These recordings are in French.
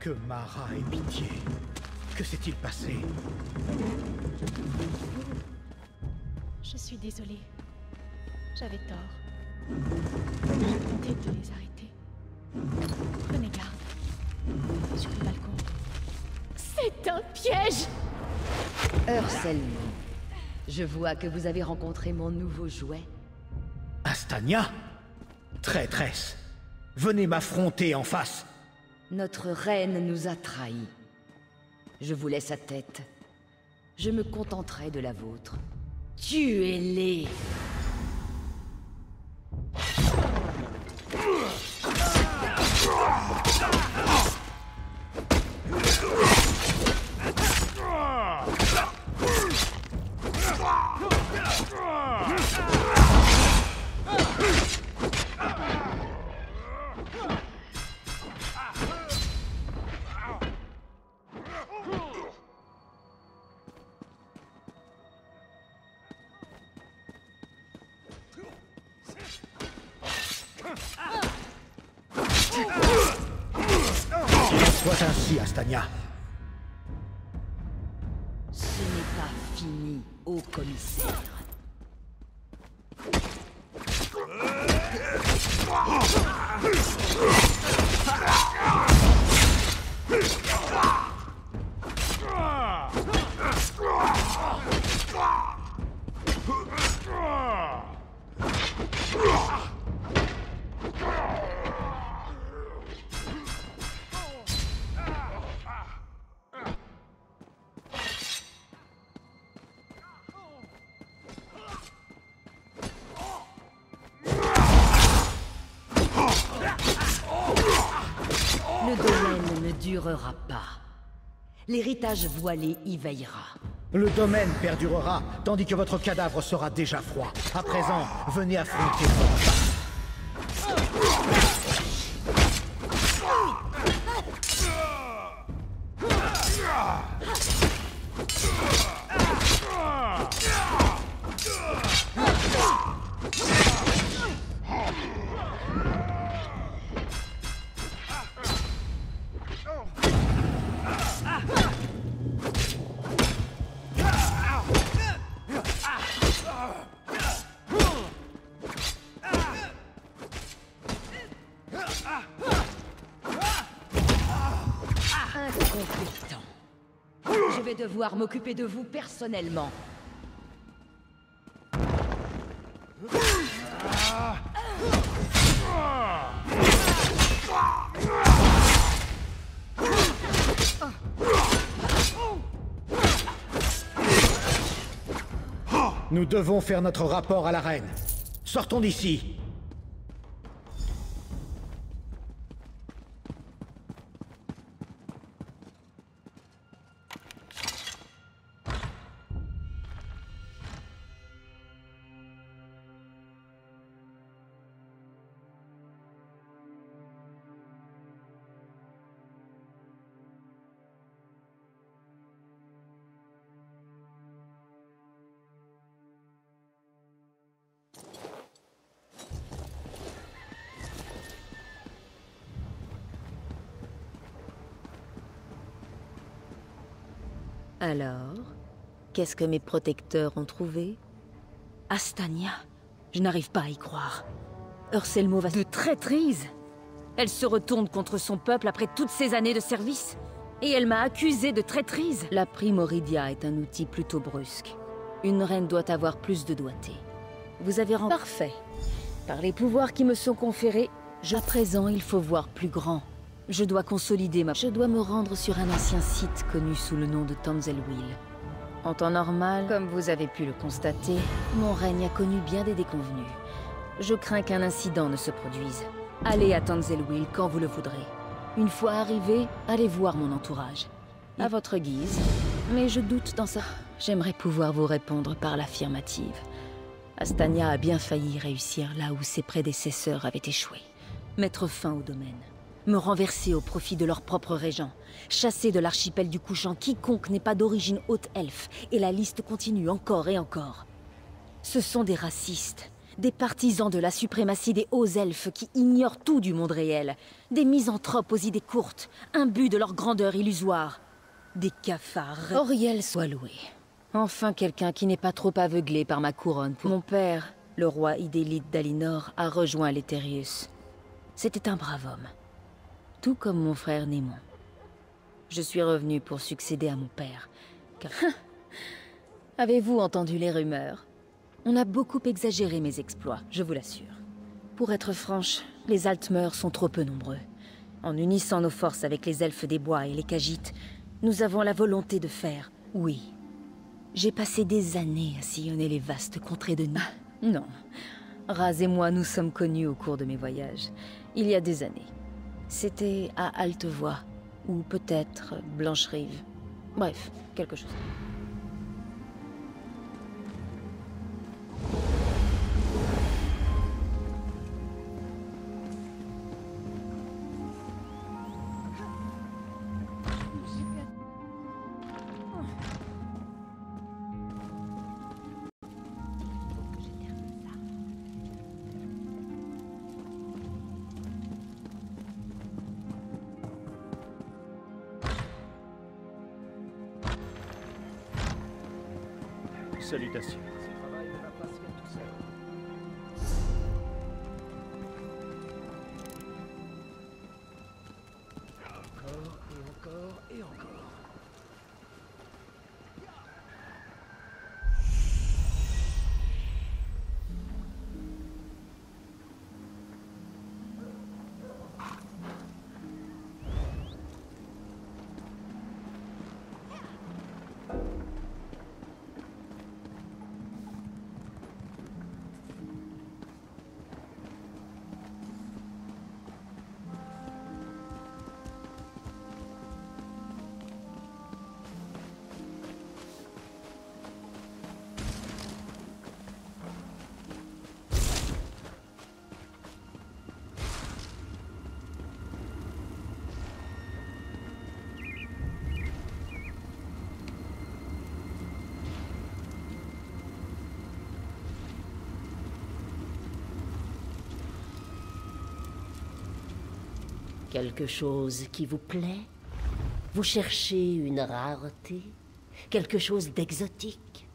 Que Mara ait pitié. Que s'est-il passé? Je suis désolée. J'avais tort. J'ai tenté de les arrêter. Prenez garde. Sur le balcon. C'est un piège! Urselmo, je vois que vous avez rencontré mon nouveau jouet. Astania? Traîtresse. Venez m'affronter en face. Notre reine nous a trahis. Je voulais sa tête. Je me contenterai de la vôtre. Tuez-les! Soit ainsi, Astania. Ce n'est pas fini, haut commissaire. Le domaine ne durera pas. L'héritage voilé y veillera. Le domaine perdurera, tandis que votre cadavre sera déjà froid. À présent, venez affronter votre... Incompétent. Je vais devoir m'occuper de vous personnellement. Nous devons faire notre rapport à la reine. Sortons d'ici. Alors, qu'est-ce que mes protecteurs ont trouvé? Astania, je n'arrive pas à y croire. Urselmo va... De traîtrise! Elle se retourne contre son peuple après toutes ces années de service. Et elle m'a accusée de traîtrise. La Primoridia est un outil plutôt brusque. Une reine doit avoir plus de doigté. Vous avez rendu... Parfait. Par les pouvoirs qui me sont conférés, à présent, il faut voir plus grand. Je dois consolider ma... Je dois me rendre sur un ancien site connu sous le nom de Tanzelwil. En temps normal, comme vous avez pu le constater, mon règne a connu bien des déconvenues. Je crains qu'un incident ne se produise. Allez à Tanzelwil quand vous le voudrez. Une fois arrivé, allez voir mon entourage. À votre guise. Mais je doute dans ça. J'aimerais pouvoir vous répondre par l'affirmative. Astania a bien failli réussir là où ses prédécesseurs avaient échoué. Mettre fin au domaine. Me renverser au profit de leur propre régent, chasser de l'archipel du couchant quiconque n'est pas d'origine haute elfe, et la liste continue encore et encore. Ce sont des racistes, Des partisans de la suprématie des hauts elfes qui ignorent tout du monde réel. Des misanthropes aux idées courtes, imbus de leur grandeur illusoire. Des cafards. Auriel soit loué. Enfin quelqu'un qui n'est pas trop aveuglé par ma couronne. Mon père, le roi Idélite d'Alinor, a rejoint l'Etherius. C'était un brave homme. Tout comme mon frère Némon. Je suis revenu pour succéder à mon père. Car... Avez-vous entendu les rumeurs? On a beaucoup exagéré mes exploits, je vous l'assure. Pour être franche, les Altmeurs sont trop peu nombreux. En unissant nos forces avec les elfes des bois et les Khajiits, nous avons la volonté de faire, oui. J'ai passé des années à sillonner les vastes contrées de nous. Non. Raz et moi nous sommes connus au cours de mes voyages, il y a des années. C'était à Altevoix, ou peut-être Blancherive. Bref, quelque chose. Salutations. Encore et encore et encore. Quelque chose qui vous plaît? Vous cherchez une rareté? Quelque chose d'exotique?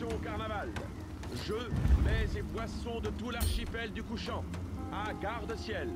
Au carnaval. Jeux, mets et boissons de tout l'archipel du Couchant. À Garde-Ciel.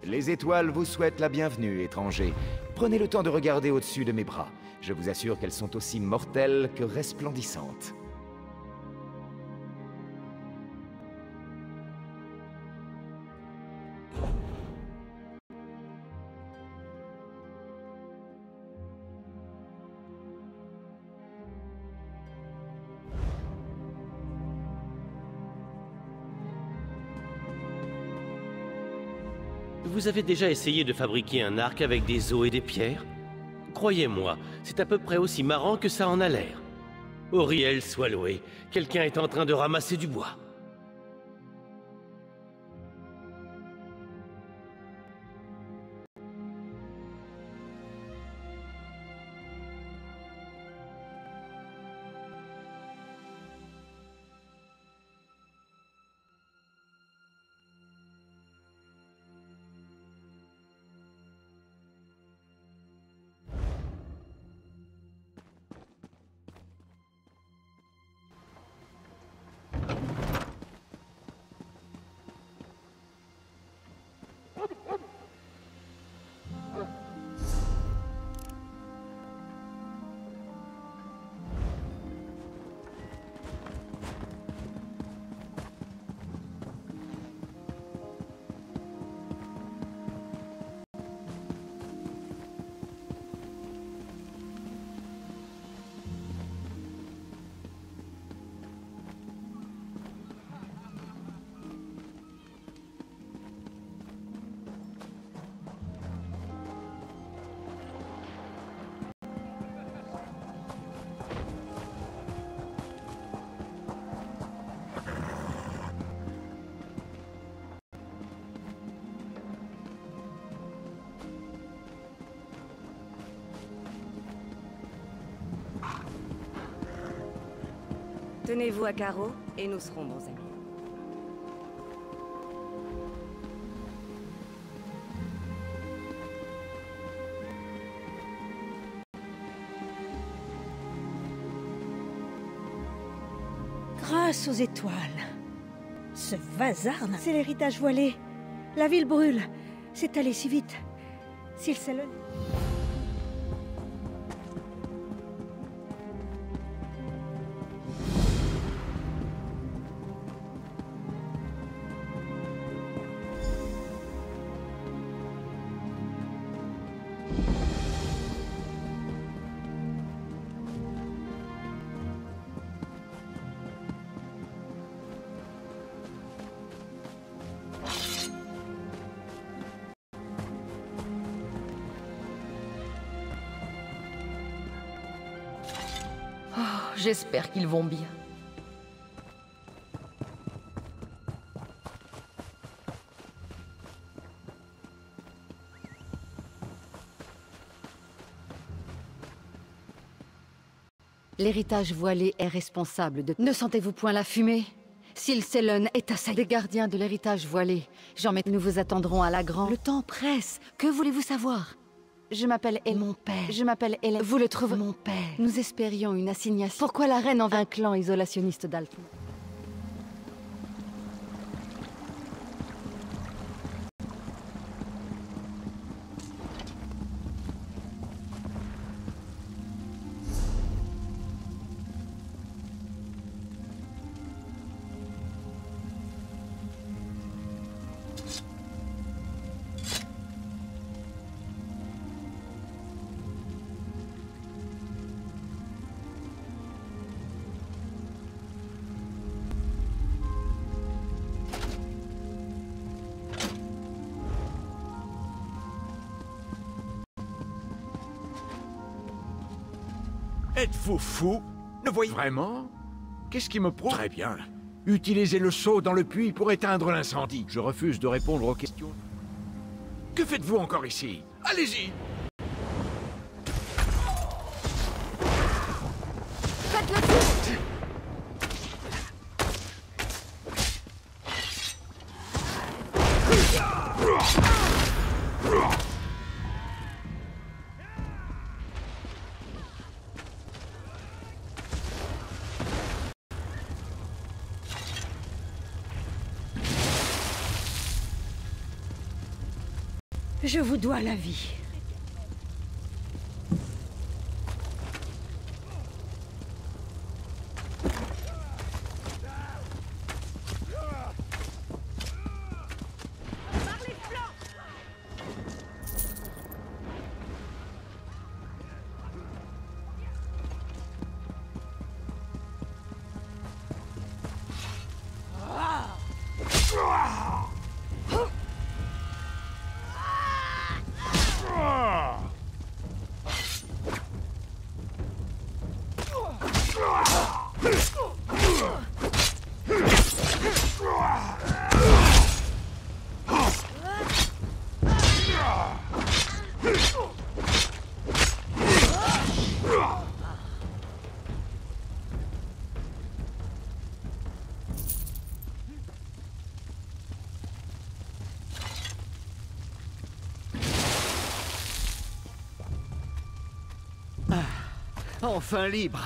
Les étoiles vous souhaitent la bienvenue, étrangers. Prenez le temps de regarder au-dessus de mes bras. Je vous assure qu'elles sont aussi mortelles que resplendissantes. Vous avez déjà essayé de fabriquer un arc avec des os et des pierres? Croyez-moi, c'est à peu près aussi marrant que ça en a l'air. Auriel soit loué, quelqu'un est en train de ramasser du bois. Tenez-vous à carreau et nous serons bons amis. Grâce aux étoiles. Ce Vazarn, c'est l'héritage voilé. La ville brûle. C'est allé si vite. S'il c'est le... J'espère qu'ils vont bien. L'héritage voilé est responsable de... Ne sentez-vous point la fumée? Silsellen est assailli des gardiens de l'héritage voilé. Nous vous attendrons à la grande... Le temps presse. Que voulez-vous savoir? Je m'appelle Hélène. Mon père. Je m'appelle Hélène. Vous le trouvez? Mon père. Nous espérions une assignation. Pourquoi la reine envers un clan isolationniste d'Alton? Êtes-vous fou? Ne voyez... Vraiment? Qu'est-ce qui me prouve? Très bien. Utilisez le seau dans le puits pour éteindre l'incendie. Je refuse de répondre aux questions. Que faites-vous encore ici? Allez-y! Faites-le feu! Je vous dois la vie. Enfin libre.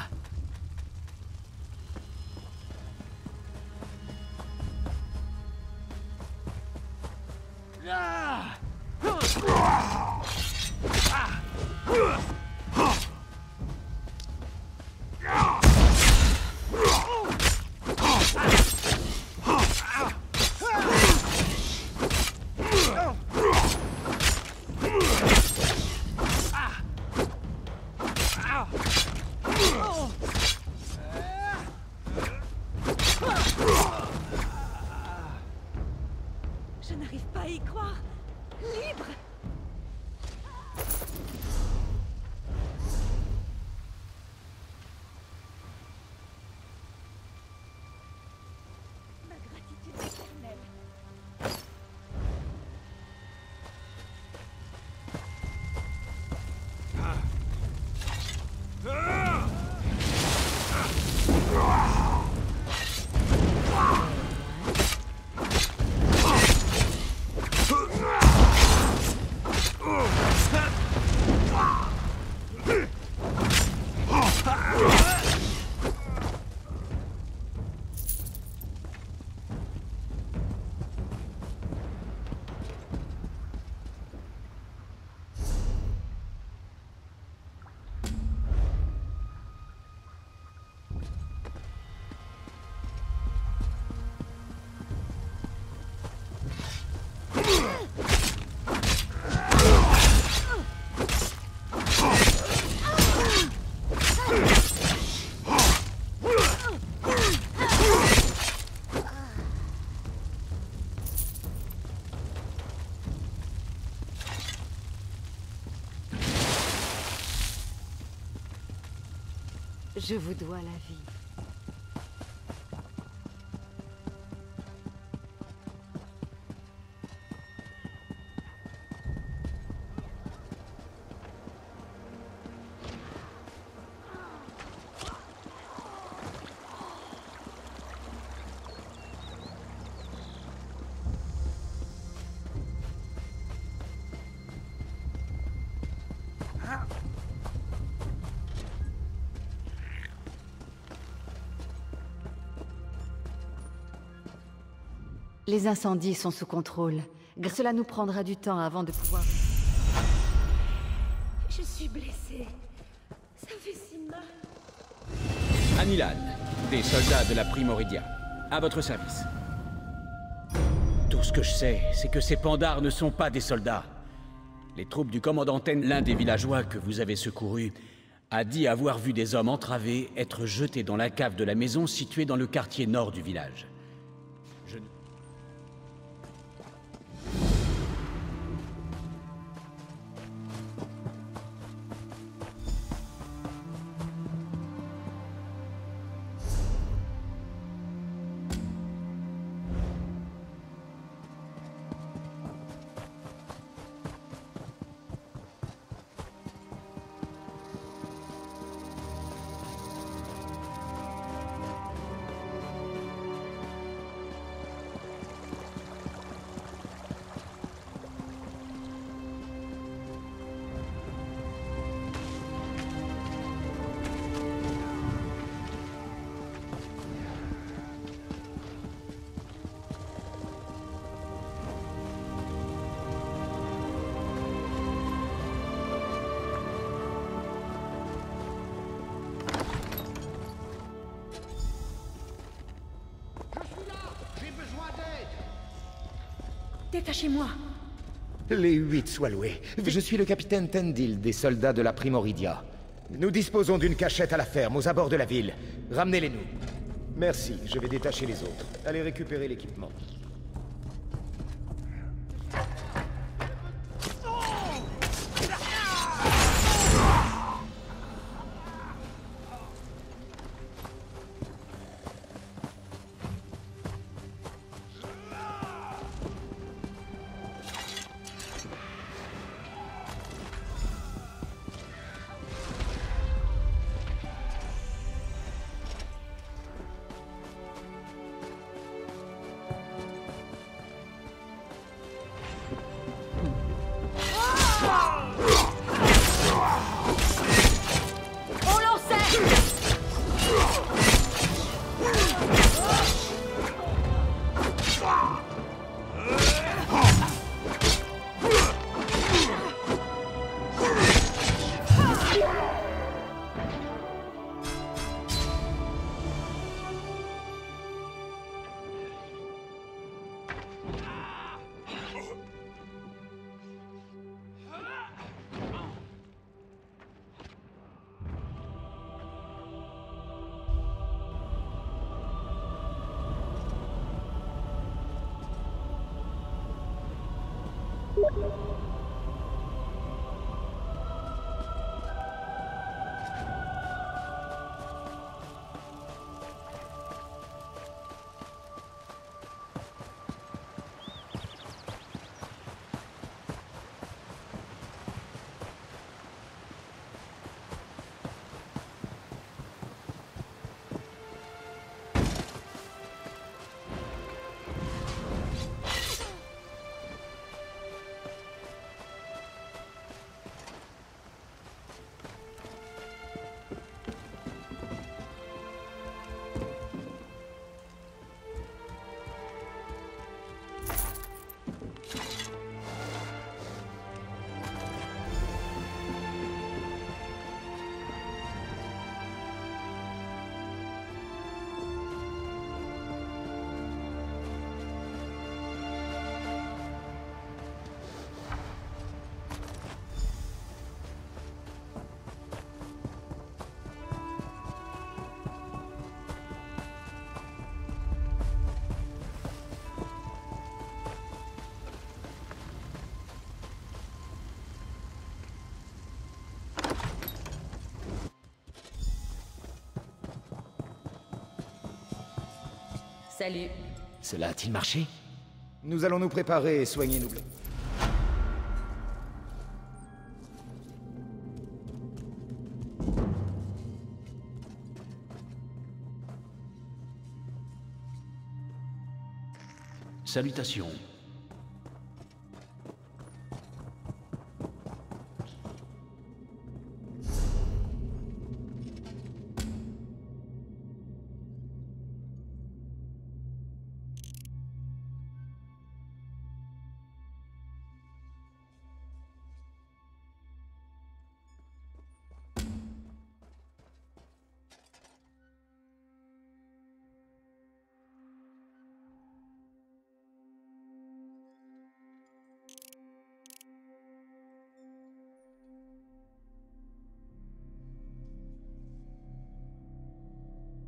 Je n'arrive pas à y croire. Libre! Ma gratitude éternelle. Je vous dois la vie. Les incendies sont sous contrôle. Cela nous prendra du temps avant de pouvoir... Je suis blessée. Ça fait si mal. Anilan, des soldats de la Primoridia. À votre service. Tout ce que je sais, c'est que ces pandards ne sont pas des soldats. Les troupes du commandant Ten, l'un des villageois que vous avez secouru, a dit avoir vu des hommes entravés être jetés dans la cave de la maison située dans le quartier nord du village. Détachez-moi. Les 8 soient loués. Je suis le capitaine Tendil des soldats de la Primoridia. Nous disposons d'une cachette à la ferme, aux abords de la ville. Ramenez-les-nous. Merci, je vais détacher les autres. Allez récupérer l'équipement. Salut. Cela a-t-il marché? Nous allons nous préparer et soigner nos blessés. Salutations.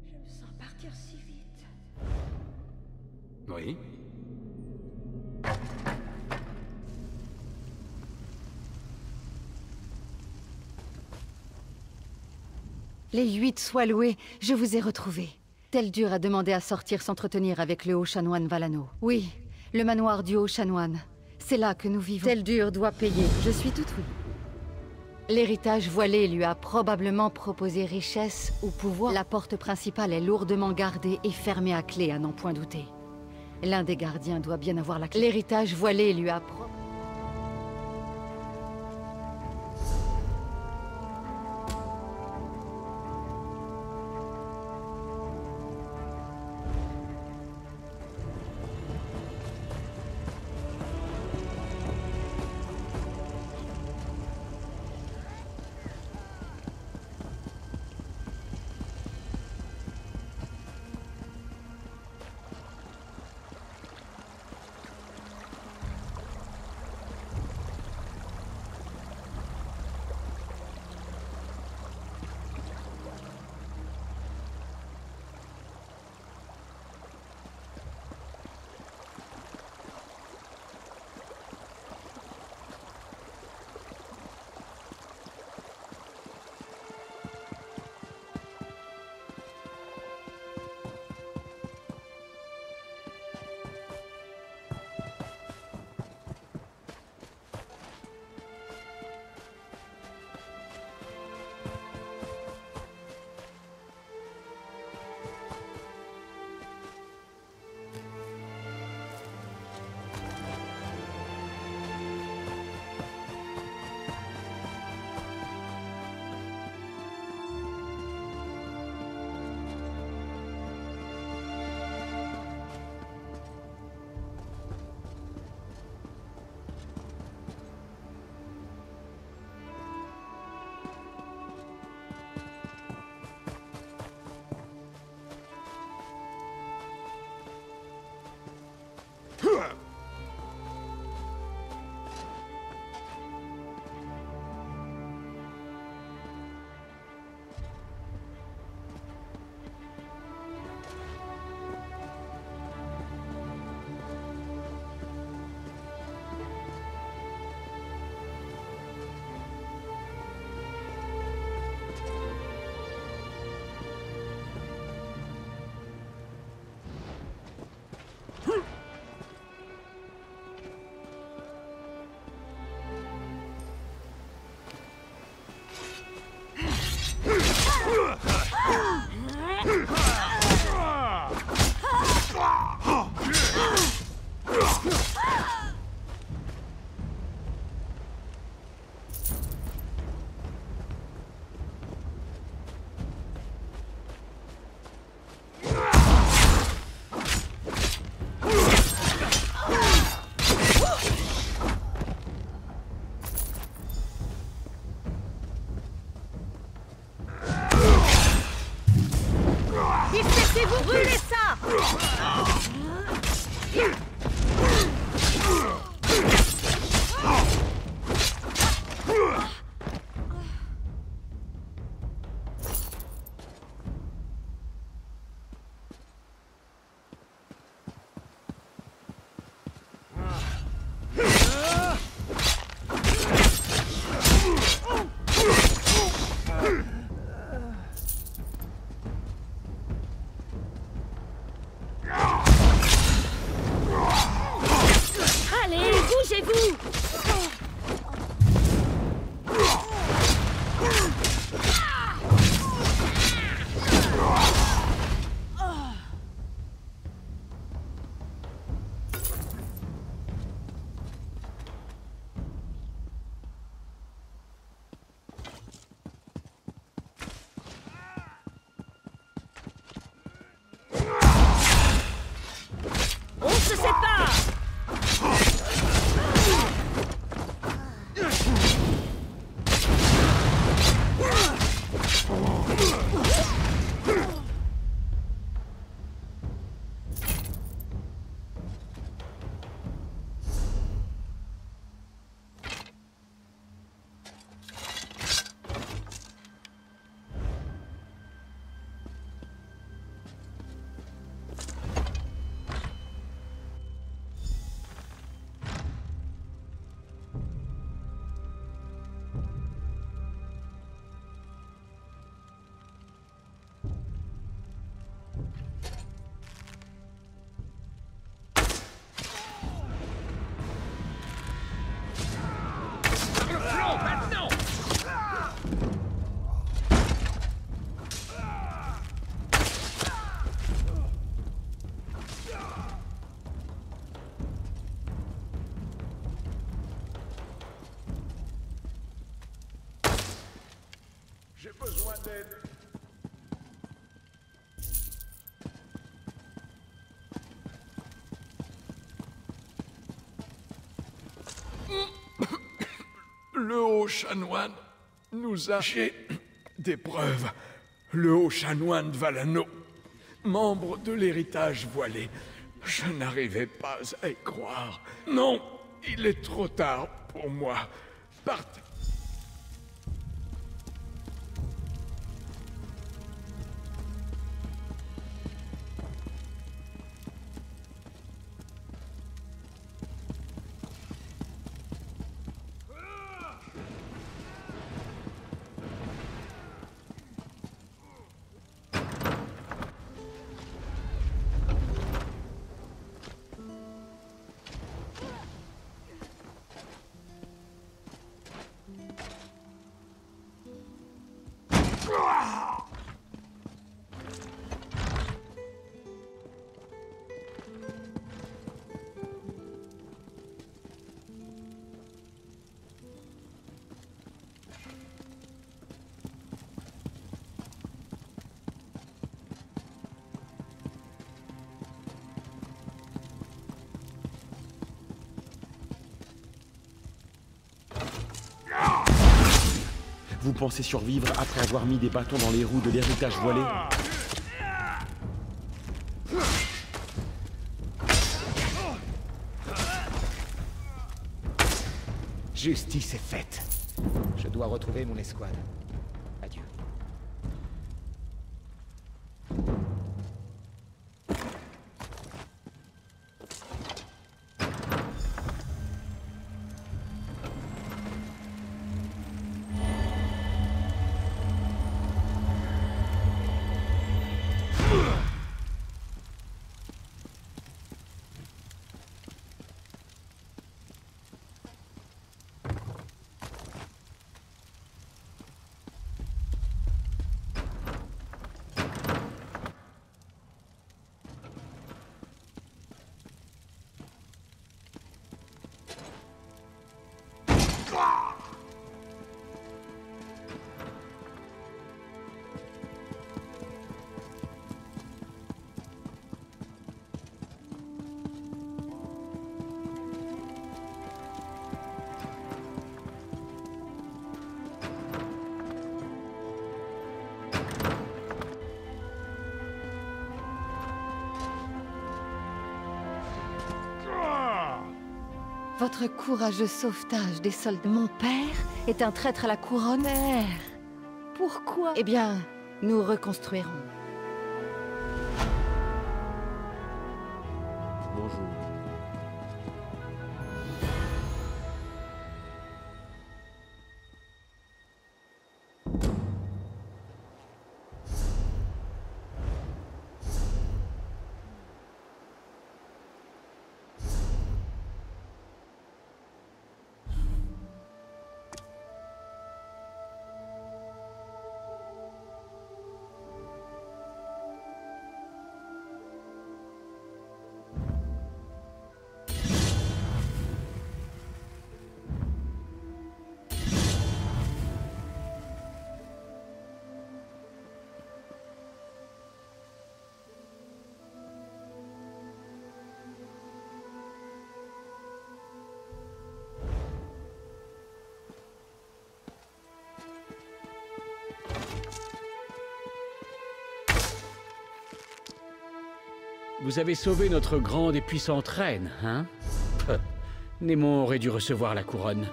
Je me sens partir si vite. Oui. Les 8 Swallow, je vous ai retrouvés. Teldur a demandé à sortir s'entretenir avec le haut-chanoine Valano. Oui, le manoir du haut-chanoine. C'est là que nous vivons. Teldur doit payer. Je suis toute oui. L'héritage voilé lui a probablement proposé richesse ou pouvoir. La porte principale est lourdement gardée et fermée à clé, à n'en point douter. L'un des gardiens doit bien avoir la clé. L'héritage voilé lui a tête. Le haut chanoine nous a... J'ai des preuves. Le haut chanoine Valano, membre de l'héritage voilé. Je n'arrivais pas à y croire. Non, il est trop tard pour moi. Partez. Vous pensez survivre après avoir mis des bâtons dans les roues de l'héritage voilé? Justice est faite. Je dois retrouver mon escouade. Adieu. Votre courageux sauvetage des soldats. Mon père est un traître à la couronne. Père, pourquoi? Eh bien, nous reconstruirons. Bonjour. Vous avez sauvé notre grande et puissante reine, hein? Némon aurait dû recevoir la couronne.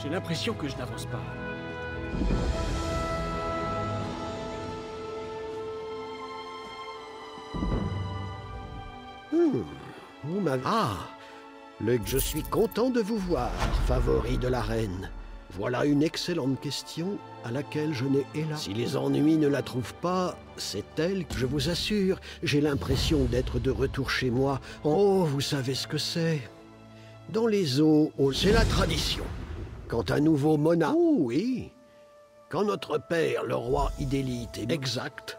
J'ai l'impression que je n'avance pas. Je suis content de vous voir, favori de la reine. Voilà une excellente question à laquelle je n'ai hélas. Si les ennuis ne la trouvent pas, c'est elle que je vous assure. J'ai l'impression d'être de retour chez moi. Oh, vous savez ce que c'est. Dans les eaux, c'est la tradition. Quand un nouveau monarque... Oh oui. Quand notre père, le roi Idélite, est exact.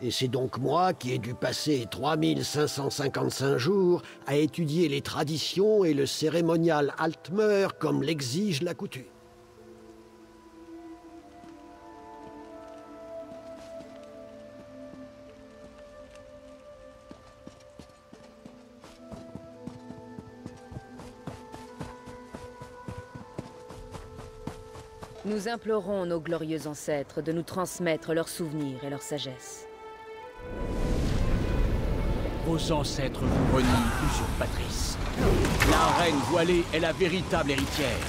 Et c'est donc moi qui ai dû passer 3555 jours à étudier les traditions et le cérémonial Altmer comme l'exige la coutume. Nous implorons nos glorieux ancêtres de nous transmettre leurs souvenirs et leur sagesse. Vos ancêtres vous renient, usurpatrice. La reine voilée est la véritable héritière.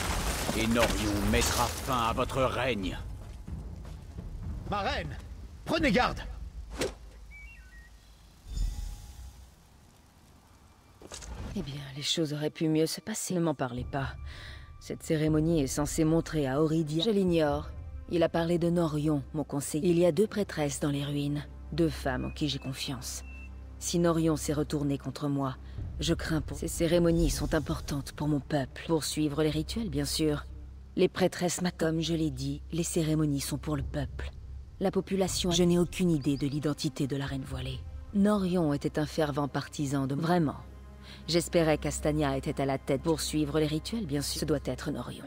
Et Norion mettra fin à votre règne. Ma reine, prenez garde! Eh bien, les choses auraient pu mieux se passer. Ne m'en parlez pas. Cette cérémonie est censée montrer à Oridia... Je l'ignore. Il a parlé de Norion, mon conseiller. Il y a 2 prêtresses dans les ruines. 2 femmes en qui j'ai confiance. Si Norion s'est retourné contre moi, je crains pour... Ces cérémonies sont importantes pour mon peuple. Pour suivre les rituels, bien sûr. Les prêtresses comme je l'ai dit, les cérémonies sont pour le peuple. La population... Je n'ai aucune idée de l'identité de la reine voilée. Norion était un fervent partisan de... Vraiment. J'espérais qu'Astania était à la tête pour suivre les rituels, bien sûr. Ce doit être Norion.